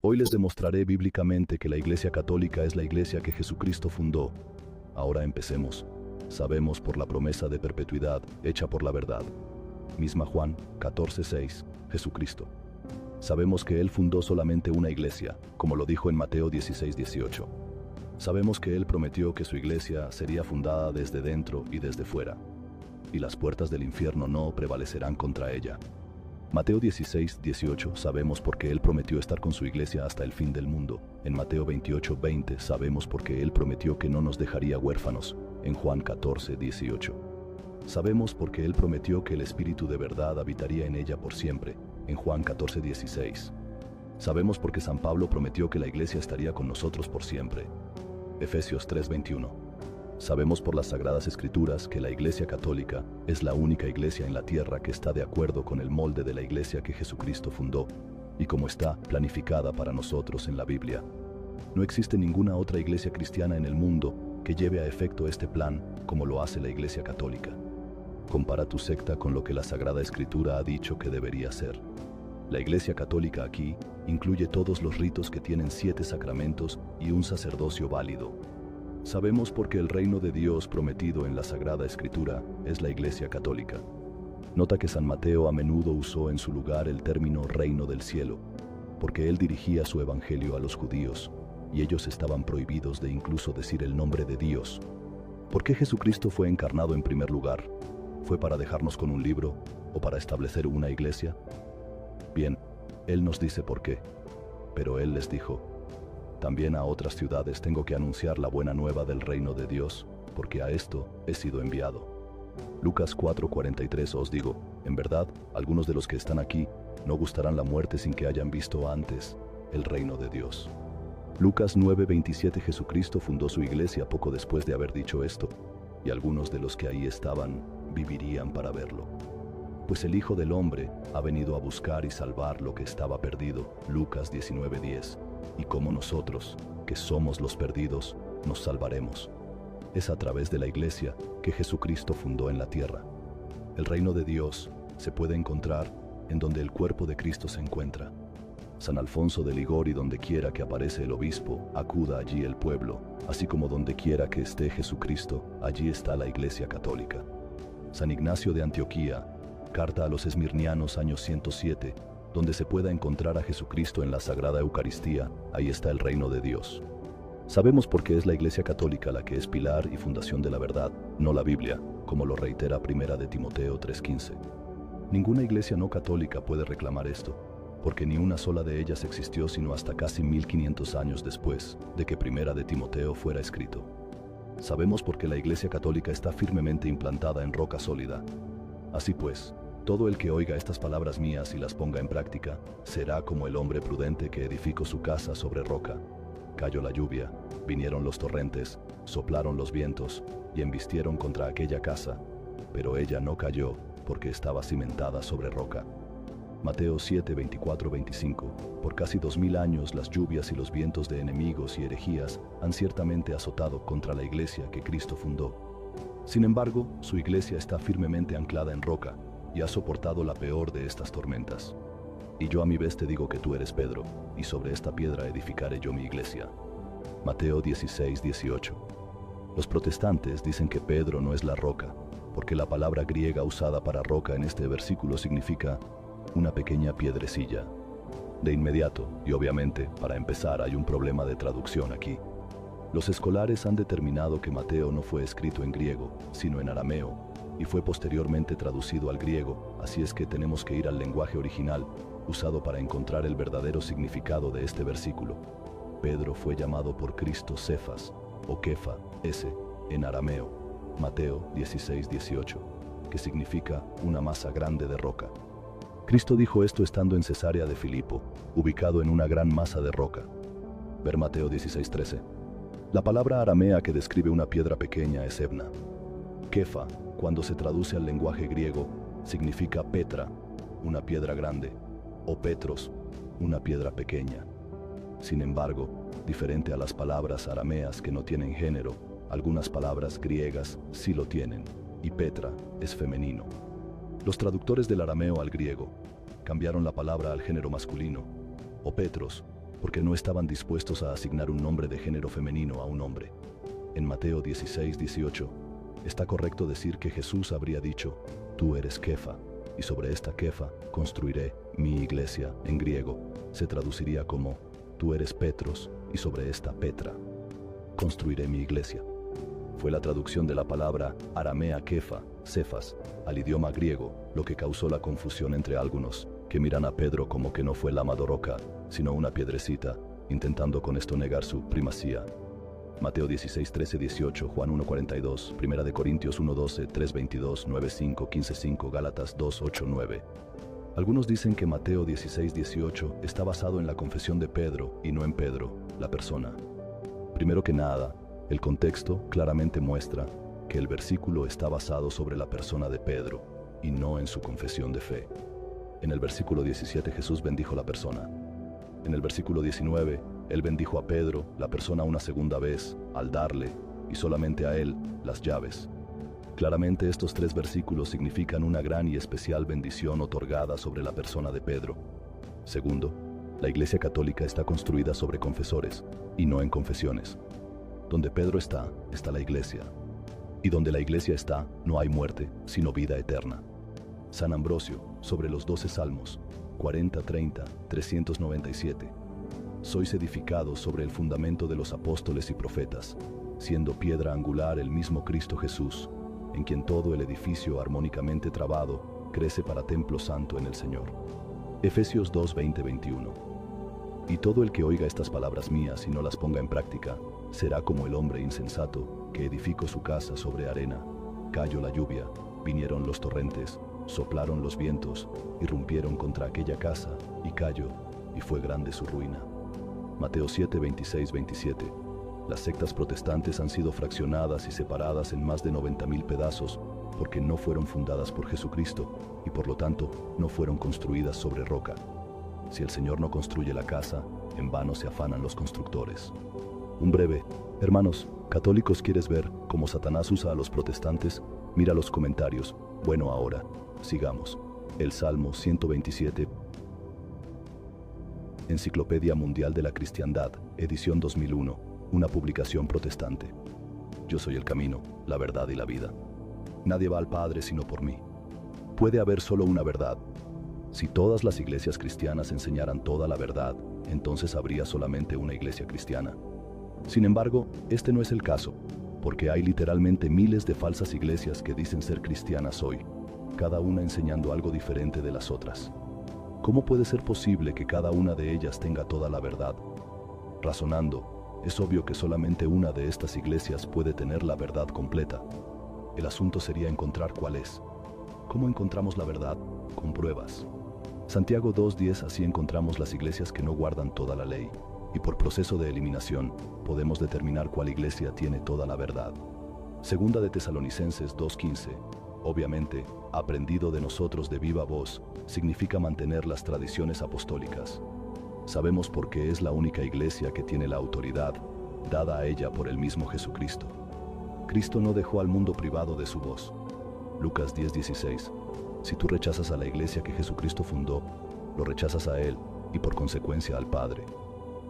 Hoy les demostraré bíblicamente que la Iglesia Católica es la Iglesia que Jesucristo fundó. Ahora empecemos. Sabemos por la promesa de perpetuidad hecha por la verdad. Misma Juan 14:6, Jesucristo. Sabemos que Él fundó solamente una iglesia, como lo dijo en Mateo 16:18. Sabemos que Él prometió que su iglesia sería fundada desde dentro y desde fuera, y las puertas del infierno no prevalecerán contra ella. Mateo 16:18 sabemos porque Él prometió estar con su iglesia hasta el fin del mundo. En Mateo 28:20 sabemos porque Él prometió que no nos dejaría huérfanos. En Juan 14:18 sabemos porque Él prometió que el Espíritu de verdad habitaría en ella por siempre. En Juan 14:16 sabemos porque San Pablo prometió que la iglesia estaría con nosotros por siempre. Efesios 3:21 sabemos por las Sagradas Escrituras que la Iglesia Católica es la única iglesia en la tierra que está de acuerdo con el molde de la iglesia que Jesucristo fundó y como está planificada para nosotros en la Biblia. No existe ninguna otra iglesia cristiana en el mundo que lleve a efecto este plan como lo hace la Iglesia Católica. Compara tu secta con lo que la Sagrada Escritura ha dicho que debería ser. La Iglesia Católica aquí incluye todos los ritos que tienen 7 sacramentos y un sacerdocio válido. Sabemos porque el reino de Dios prometido en la Sagrada Escritura es la Iglesia Católica. Nota que San Mateo a menudo usó en su lugar el término reino del cielo, porque él dirigía su evangelio a los judíos, y ellos estaban prohibidos de incluso decir el nombre de Dios. ¿Por qué Jesucristo fue encarnado en primer lugar? ¿Fue para dejarnos con un libro o para establecer una iglesia? Bien, Él nos dice por qué, pero Él les dijo: también a otras ciudades tengo que anunciar la buena nueva del reino de Dios, porque a esto he sido enviado. Lucas 4:43 os digo, en verdad, algunos de los que están aquí no gustarán la muerte sin que hayan visto antes el reino de Dios. Lucas 9:27 Jesucristo fundó su iglesia poco después de haber dicho esto, y algunos de los que ahí estaban vivirían para verlo. Pues el Hijo del Hombre ha venido a buscar y salvar lo que estaba perdido. Lucas 19:10. Y como nosotros, que somos los perdidos, nos salvaremos. Es a través de la iglesia que Jesucristo fundó en la tierra. El reino de Dios se puede encontrar en donde el cuerpo de Cristo se encuentra. San Alfonso de Ligori, donde quiera que aparece el obispo, acuda allí el pueblo, así como donde quiera que esté Jesucristo, allí está la Iglesia Católica. San Ignacio de Antioquía, carta a los Esmirnianos, año 107, donde se pueda encontrar a Jesucristo en la Sagrada Eucaristía, ahí está el reino de Dios. Sabemos por qué es la Iglesia Católica la que es pilar y fundación de la verdad, no la Biblia, como lo reitera 1 de Timoteo 3:15. Ninguna iglesia no católica puede reclamar esto, porque ni una sola de ellas existió sino hasta casi 1500 años después de que 1 de Timoteo fuera escrito. Sabemos porque la Iglesia Católica está firmemente implantada en roca sólida. Así pues, todo el que oiga estas palabras mías y las ponga en práctica, será como el hombre prudente que edificó su casa sobre roca. Cayó la lluvia, vinieron los torrentes, soplaron los vientos y embistieron contra aquella casa, pero ella no cayó porque estaba cimentada sobre roca. Mateo 7, 24, 25. Por casi 2000 años las lluvias y los vientos de enemigos y herejías han ciertamente azotado contra la iglesia que Cristo fundó. Sin embargo, su iglesia está firmemente anclada en roca y ha soportado la peor de estas tormentas. Y yo a mi vez te digo que tú eres Pedro, y sobre esta piedra edificaré yo mi iglesia. Mateo 16, 18. Los protestantes dicen que Pedro no es la roca, porque la palabra griega usada para roca en este versículo significa una pequeña piedrecilla. De inmediato, y obviamente, para empezar, hay un problema de traducción aquí. Los escolares han determinado que Mateo no fue escrito en griego, sino en arameo, y fue posteriormente traducido al griego, así es que tenemos que ir al lenguaje original, usado para encontrar el verdadero significado de este versículo. Pedro fue llamado por Cristo Cefas, o Kefa, en arameo, Mateo 16, 18, que significa una masa grande de roca. Cristo dijo esto estando en Cesarea de Filipo, ubicado en una gran masa de roca. Ver Mateo 16, 13. La palabra aramea que describe una piedra pequeña es Ebna. Kefa, cuando se traduce al lenguaje griego, significa Petra, una piedra grande, o Petros, una piedra pequeña. Sin embargo, diferente a las palabras arameas que no tienen género, algunas palabras griegas sí lo tienen, y Petra es femenino. Los traductores del arameo al griego cambiaron la palabra al género masculino, o Petros, porque no estaban dispuestos a asignar un nombre de género femenino a un hombre. En Mateo 16:18, está correcto decir que Jesús habría dicho, tú eres Kefa, y sobre esta Kefa construiré mi iglesia. En griego se traduciría como, tú eres Petros, y sobre esta Petra construiré mi iglesia. Fue la traducción de la palabra aramea Kefa, Cefas, al idioma griego, lo que causó la confusión entre algunos, que miran a Pedro como que no fue lama de roca, sino una piedrecita, intentando con esto negar su primacía. Mateo 16:13-18, Juan 1:42, 1 de Corintios 1:12, 3:22, 9:5, 15:5, Gálatas 2:8-9. Algunos dicen que Mateo 16:18 está basado en la confesión de Pedro y no en Pedro, la persona. Primero que nada, el contexto claramente muestra que el versículo está basado sobre la persona de Pedro y no en su confesión de fe. En el versículo 17 Jesús bendijo la persona. En el versículo 19, Él bendijo a Pedro, la persona una segunda vez, al darle, y solamente a él, las llaves. Claramente estos 3 versículos significan una gran y especial bendición otorgada sobre la persona de Pedro. Segundo, la Iglesia Católica está construida sobre confesores, y no en confesiones. Donde Pedro está, está la Iglesia. Y donde la Iglesia está, no hay muerte, sino vida eterna. San Ambrosio, sobre los 12 Salmos, 40, 30, 397. Sois edificados sobre el fundamento de los apóstoles y profetas, siendo piedra angular el mismo Cristo Jesús, en quien todo el edificio armónicamente trabado crece para templo santo en el Señor. Efesios 2, 20, 21. Y todo el que oiga estas palabras mías y no las ponga en práctica, será como el hombre insensato que edificó su casa sobre arena. Cayó la lluvia, vinieron los torrentes, soplaron los vientos, irrumpieron contra aquella casa, y cayó, y fue grande su ruina. Mateo 7, 26, 27. Las sectas protestantes han sido fraccionadas y separadas en más de 90,000 pedazos porque no fueron fundadas por Jesucristo y por lo tanto no fueron construidas sobre roca. Si el Señor no construye la casa, en vano se afanan los constructores. Un breve, hermanos, católicos, ¿quieres ver cómo Satanás usa a los protestantes? Mira los comentarios. Bueno, ahora, sigamos. El Salmo 127. Enciclopedia Mundial de la Cristiandad, edición 2001, una publicación protestante. Yo soy el camino, la verdad y la vida. Nadie va al Padre sino por mí. Puede haber solo una verdad. Si todas las iglesias cristianas enseñaran toda la verdad, entonces habría solamente una iglesia cristiana. Sin embargo, este no es el caso, porque hay literalmente miles de falsas iglesias que dicen ser cristianas hoy, cada una enseñando algo diferente de las otras. ¿Cómo puede ser posible que cada una de ellas tenga toda la verdad? Razonando, es obvio que solamente una de estas iglesias puede tener la verdad completa. El asunto sería encontrar cuál es. ¿Cómo encontramos la verdad? Con pruebas. Santiago 2:10. Así encontramos las iglesias que no guardan toda la ley, y por proceso de eliminación podemos determinar cuál iglesia tiene toda la verdad. Segunda de Tesalonicenses 2:15. Obviamente, aprendido de nosotros de viva voz, significa mantener las tradiciones apostólicas. Sabemos por qué es la única iglesia que tiene la autoridad, dada a ella por el mismo Jesucristo. Cristo no dejó al mundo privado de su voz. Lucas 10:16. Si tú rechazas a la iglesia que Jesucristo fundó, lo rechazas a Él y por consecuencia al Padre.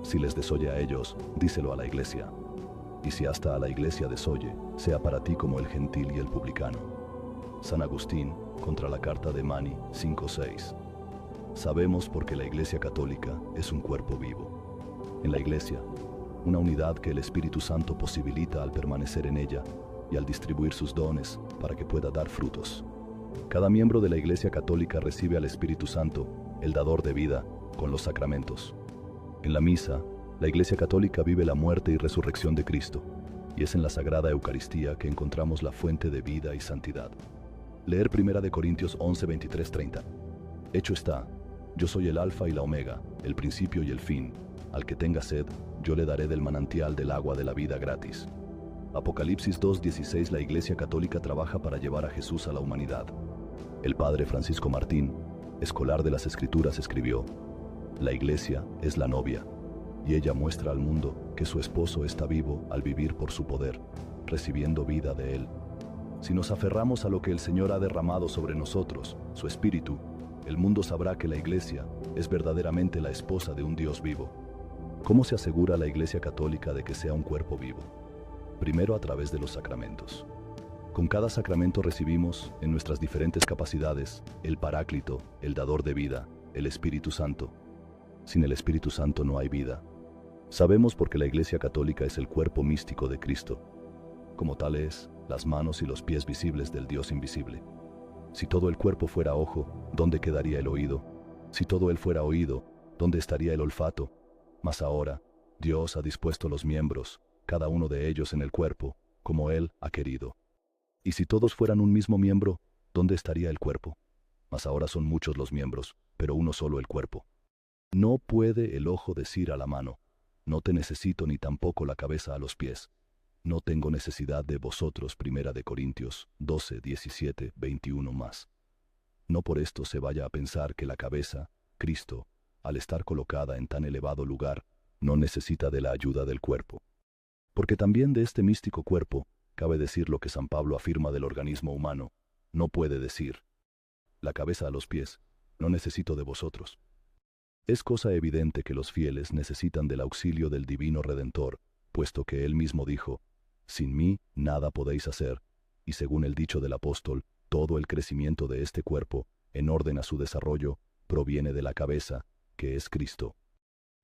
Si les desoye a ellos, díselo a la iglesia. Y si hasta a la iglesia desoye, sea para ti como el gentil y el publicano. San Agustín, contra la carta de Mani 5:6. Sabemos porque la Iglesia Católica es un cuerpo vivo. En la Iglesia, una unidad que el Espíritu Santo posibilita al permanecer en ella y al distribuir sus dones para que pueda dar frutos. Cada miembro de la Iglesia Católica recibe al Espíritu Santo, el dador de vida, con los sacramentos. En la misa, la Iglesia Católica vive la muerte y resurrección de Cristo, y es en la Sagrada Eucaristía que encontramos la fuente de vida y santidad. Leer 1 de Corintios 11, 23, 30. Hecho está, yo soy el alfa y la omega, el principio y el fin. Al que tenga sed, yo le daré del manantial del agua de la vida gratis. Apocalipsis 2:16. La Iglesia Católica trabaja para llevar a Jesús a la humanidad. El padre Francisco Martín, escolar de las Escrituras, escribió: la Iglesia es la novia, y ella muestra al mundo que su esposo está vivo al vivir por su poder, recibiendo vida de él. Si nos aferramos a lo que el Señor ha derramado sobre nosotros, su Espíritu, el mundo sabrá que la Iglesia es verdaderamente la esposa de un Dios vivo. ¿Cómo se asegura la Iglesia Católica de que sea un cuerpo vivo? Primero, a través de los sacramentos. Con cada sacramento recibimos, en nuestras diferentes capacidades, el Paráclito, el dador de vida, el Espíritu Santo. Sin el Espíritu Santo no hay vida. Sabemos porque la Iglesia Católica es el cuerpo místico de Cristo. Como tal es, las manos y los pies visibles del Dios invisible. Si todo el cuerpo fuera ojo, ¿dónde quedaría el oído? Si todo él fuera oído, ¿dónde estaría el olfato? Mas ahora, Dios ha dispuesto los miembros, cada uno de ellos en el cuerpo, como Él ha querido. Y si todos fueran un mismo miembro, ¿dónde estaría el cuerpo? Mas ahora son muchos los miembros, pero uno solo el cuerpo. No puede el ojo decir a la mano, no te necesito, ni tampoco la cabeza a los pies. No tengo necesidad de vosotros. 1 Corintios 12, 17, 21 más. No por esto se vaya a pensar que la cabeza, Cristo, al estar colocada en tan elevado lugar, no necesita de la ayuda del cuerpo. Porque también de este místico cuerpo, cabe decir lo que San Pablo afirma del organismo humano, no puede decir, la cabeza a los pies, no necesito de vosotros. Es cosa evidente que los fieles necesitan del auxilio del Divino Redentor, puesto que Él mismo dijo, sin mí nada podéis hacer, y según el dicho del apóstol, todo el crecimiento de este cuerpo, en orden a su desarrollo, proviene de la cabeza, que es Cristo.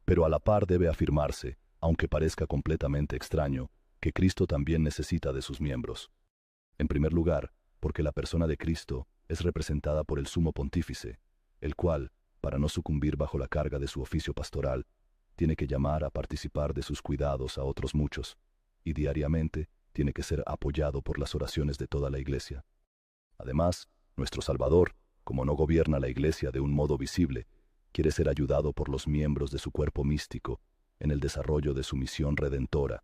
Pero a la par debe afirmarse, aunque parezca completamente extraño, que Cristo también necesita de sus miembros. En primer lugar, porque la persona de Cristo es representada por el Sumo Pontífice, el cual, para no sucumbir bajo la carga de su oficio pastoral, tiene que llamar a participar de sus cuidados a otros muchos, y diariamente tiene que ser apoyado por las oraciones de toda la Iglesia. Además, nuestro Salvador, como no gobierna la Iglesia de un modo visible, quiere ser ayudado por los miembros de su cuerpo místico en el desarrollo de su misión redentora,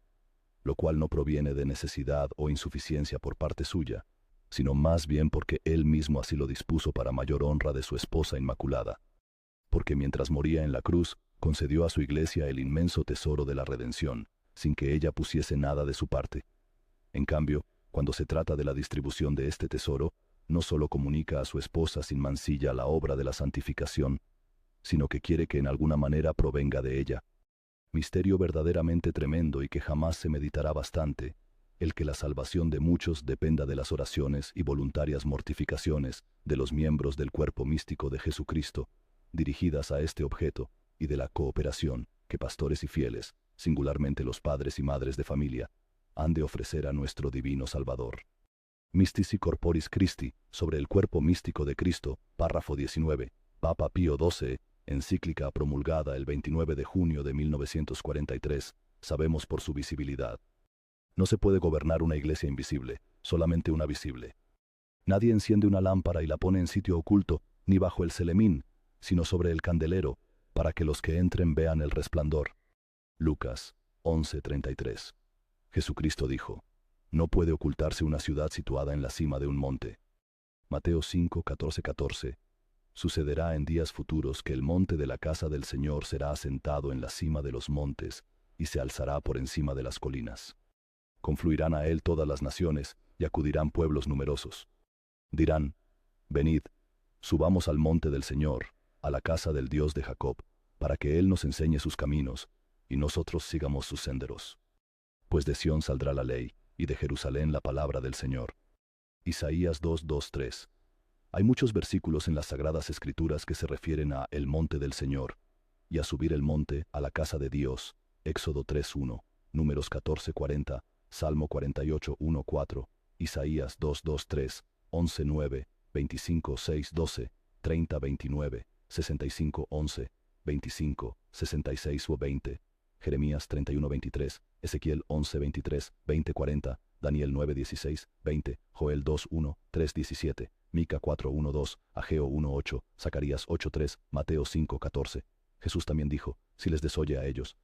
lo cual no proviene de necesidad o insuficiencia por parte suya, sino más bien porque Él mismo así lo dispuso para mayor honra de su esposa inmaculada. Porque mientras moría en la cruz, concedió a su Iglesia el inmenso tesoro de la redención, sin que ella pusiese nada de su parte. En cambio, cuando se trata de la distribución de este tesoro, no solo comunica a su esposa sin mancilla la obra de la santificación, sino que quiere que en alguna manera provenga de ella. Misterio verdaderamente tremendo y que jamás se meditará bastante, el que la salvación de muchos dependa de las oraciones y voluntarias mortificaciones de los miembros del cuerpo místico de Jesucristo, dirigidas a este objeto, y de la cooperación que pastores y fieles, singularmente los padres y madres de familia, han de ofrecer a nuestro divino Salvador. Mystici Corporis Christi, sobre el cuerpo místico de Cristo, párrafo 19, Papa Pío XII, encíclica promulgada el 29 de junio de 1943, sabemos por su visibilidad. No se puede gobernar una iglesia invisible, solamente una visible. Nadie enciende una lámpara y la pone en sitio oculto, ni bajo el celemín, sino sobre el candelero, para que los que entren vean el resplandor. Lucas 11:33. Jesucristo dijo, no puede ocultarse una ciudad situada en la cima de un monte. Mateo 5:14-14. Sucederá en días futuros que el monte de la casa del Señor será asentado en la cima de los montes y se alzará por encima de las colinas. Confluirán a él todas las naciones y acudirán pueblos numerosos. Dirán, venid, subamos al monte del Señor, a la casa del Dios de Jacob, para que Él nos enseñe sus caminos y nosotros sigamos sus senderos. Pues de Sión saldrá la ley y de Jerusalén la palabra del Señor. Isaías 2:2-3. Hay muchos versículos en las Sagradas Escrituras que se refieren a el monte del Señor y a subir el monte a la casa de Dios, Éxodo 3:1, Números 14:40, Salmo 48:1-4, Isaías 2:2-3, 11:9, 25:6-12, 30:29, 65:11, 25, 66 o 20, Jeremías 31:23, Ezequiel 11:23, 20:40, Daniel 9:16, 20, Joel 2:1, 3:17, Mica 4:1-2, Ageo 1:8, Zacarías 8:3, Mateo 5:14. Jesús también dijo, si les desoye a ellos,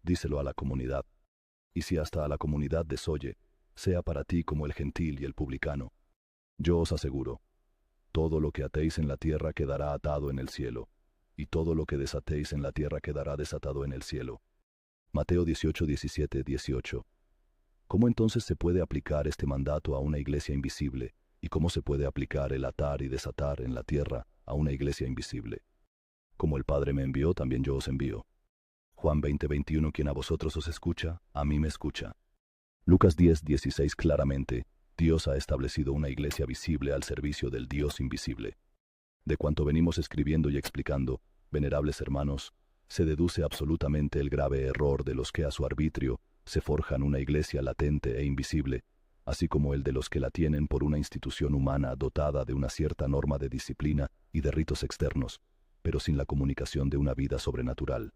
díselo a la comunidad. Y si hasta a la comunidad desoye, sea para ti como el gentil y el publicano. Yo os aseguro, todo lo que atéis en la tierra quedará atado en el cielo, y todo lo que desatéis en la tierra quedará desatado en el cielo. Mateo 18:17-18. ¿Cómo entonces se puede aplicar este mandato a una iglesia invisible? ¿Y cómo se puede aplicar el atar y desatar en la tierra a una iglesia invisible? Como el Padre me envió, también yo os envío. Juan 20:21 Quien a vosotros os escucha, a mí me escucha. Lucas 10:16 Claramente, Dios ha establecido una iglesia visible al servicio del Dios invisible. De cuanto venimos escribiendo y explicando, venerables hermanos, se deduce absolutamente el grave error de los que a su arbitrio se forjan una iglesia latente e invisible, así como el de los que la tienen por una institución humana dotada de una cierta norma de disciplina y de ritos externos, pero sin la comunicación de una vida sobrenatural.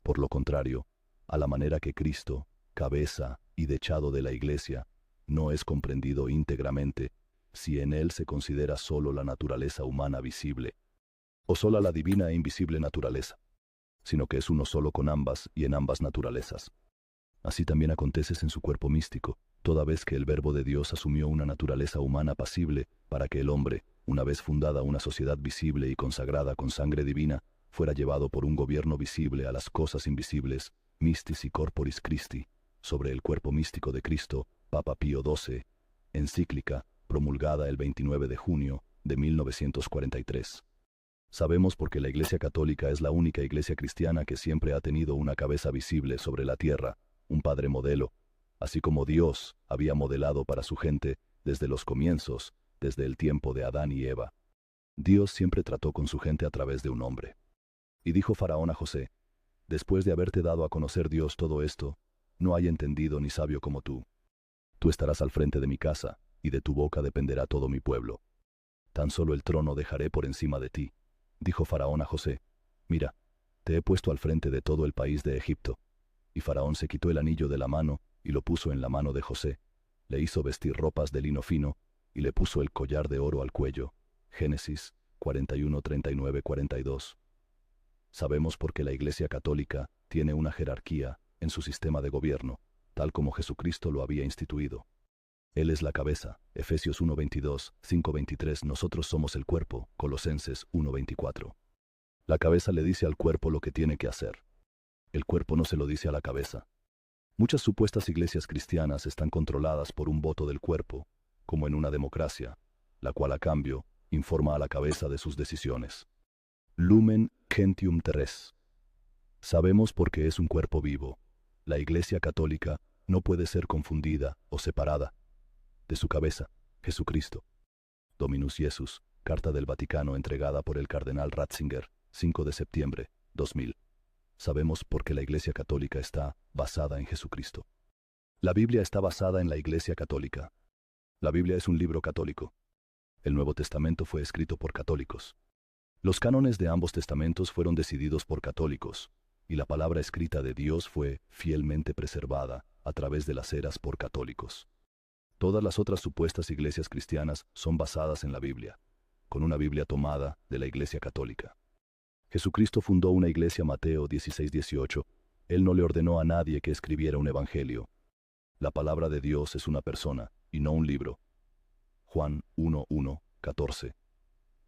Por lo contrario, a la manera que Cristo, cabeza y dechado de la iglesia, no es comprendido íntegramente, si en él se considera sólo la naturaleza humana visible, o sola la divina e invisible naturaleza, sino que es uno solo con ambas y en ambas naturalezas. Así también acontece en su cuerpo místico, toda vez que el Verbo de Dios asumió una naturaleza humana pasible, para que el hombre, una vez fundada una sociedad visible y consagrada con sangre divina, fuera llevado por un gobierno visible a las cosas invisibles, Mystis y Corporis Christi, sobre el cuerpo místico de Cristo, Papa Pío XII, encíclica, promulgada el 29 de junio de 1943. Sabemos porque la Iglesia Católica es la única iglesia cristiana que siempre ha tenido una cabeza visible sobre la tierra, un padre modelo, así como Dios había modelado para su gente desde los comienzos, desde el tiempo de Adán y Eva. Dios siempre trató con su gente a través de un hombre. Y dijo Faraón a José: después de haberte dado a conocer Dios todo esto, no hay entendido ni sabio como tú. Tú estarás al frente de mi casa, y de tu boca dependerá todo mi pueblo. Tan solo el trono dejaré por encima de ti. Dijo Faraón a José: mira, te he puesto al frente de todo el país de Egipto. Y Faraón se quitó el anillo de la mano, y lo puso en la mano de José. Le hizo vestir ropas de lino fino, y le puso el collar de oro al cuello. Génesis 41, 39, 42. Sabemos porque la Iglesia Católica tiene una jerarquía en su sistema de gobierno, tal como Jesucristo lo había instituido. Él es la cabeza, Efesios 1:22, 5:23. Nosotros somos el cuerpo, Colosenses 1:24. La cabeza le dice al cuerpo lo que tiene que hacer. El cuerpo no se lo dice a la cabeza. Muchas supuestas iglesias cristianas están controladas por un voto del cuerpo, como en una democracia, la cual a cambio informa a la cabeza de sus decisiones. Lumen Gentium Terres. Sabemos porque es un cuerpo vivo. La Iglesia Católica no puede ser confundida o separada de su cabeza, Jesucristo. Dominus Iesus, Carta del Vaticano entregada por el cardenal Ratzinger, 5 de septiembre, 2000. Sabemos porque la Iglesia Católica está basada en Jesucristo. La Biblia está basada en la Iglesia Católica. La Biblia es un libro católico. El Nuevo Testamento fue escrito por católicos. Los cánones de ambos testamentos fueron decididos por católicos, y la palabra escrita de Dios fue fielmente preservada a través de las eras por católicos. Todas las otras supuestas iglesias cristianas son basadas en la Biblia, con una Biblia tomada de la Iglesia Católica. Jesucristo fundó una iglesia, Mateo 16:18. Él no le ordenó a nadie que escribiera un evangelio. La palabra de Dios es una persona, y no un libro. Juan 1:1, 14.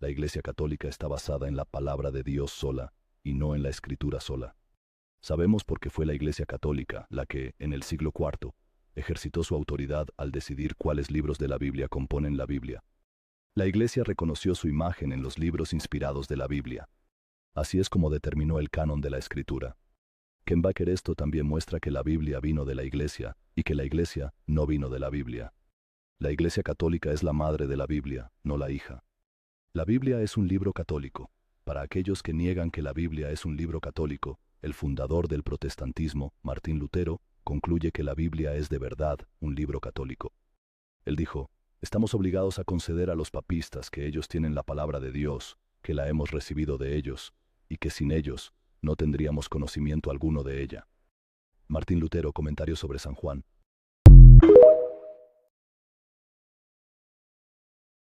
La Iglesia Católica está basada en la palabra de Dios sola, y no en la Escritura sola. Sabemos porque fue la Iglesia Católica la que, en el siglo IV, ejercitó su autoridad al decidir cuáles libros de la Biblia componen la Biblia. La Iglesia reconoció su imagen en los libros inspirados de la Biblia. Así es como determinó el canon de la Escritura. Kenbaker esto también muestra que la Biblia vino de la Iglesia, y que la Iglesia no vino de la Biblia. La Iglesia Católica es la madre de la Biblia, no la hija. La Biblia es un libro católico. Para aquellos que niegan que la Biblia es un libro católico, el fundador del protestantismo, Martín Lutero, concluye que la Biblia es de verdad un libro católico. Él dijo: estamos obligados a conceder a los papistas que ellos tienen la palabra de Dios, que la hemos recibido de ellos, y que sin ellos no tendríamos conocimiento alguno de ella. Martín Lutero, comentario sobre San Juan,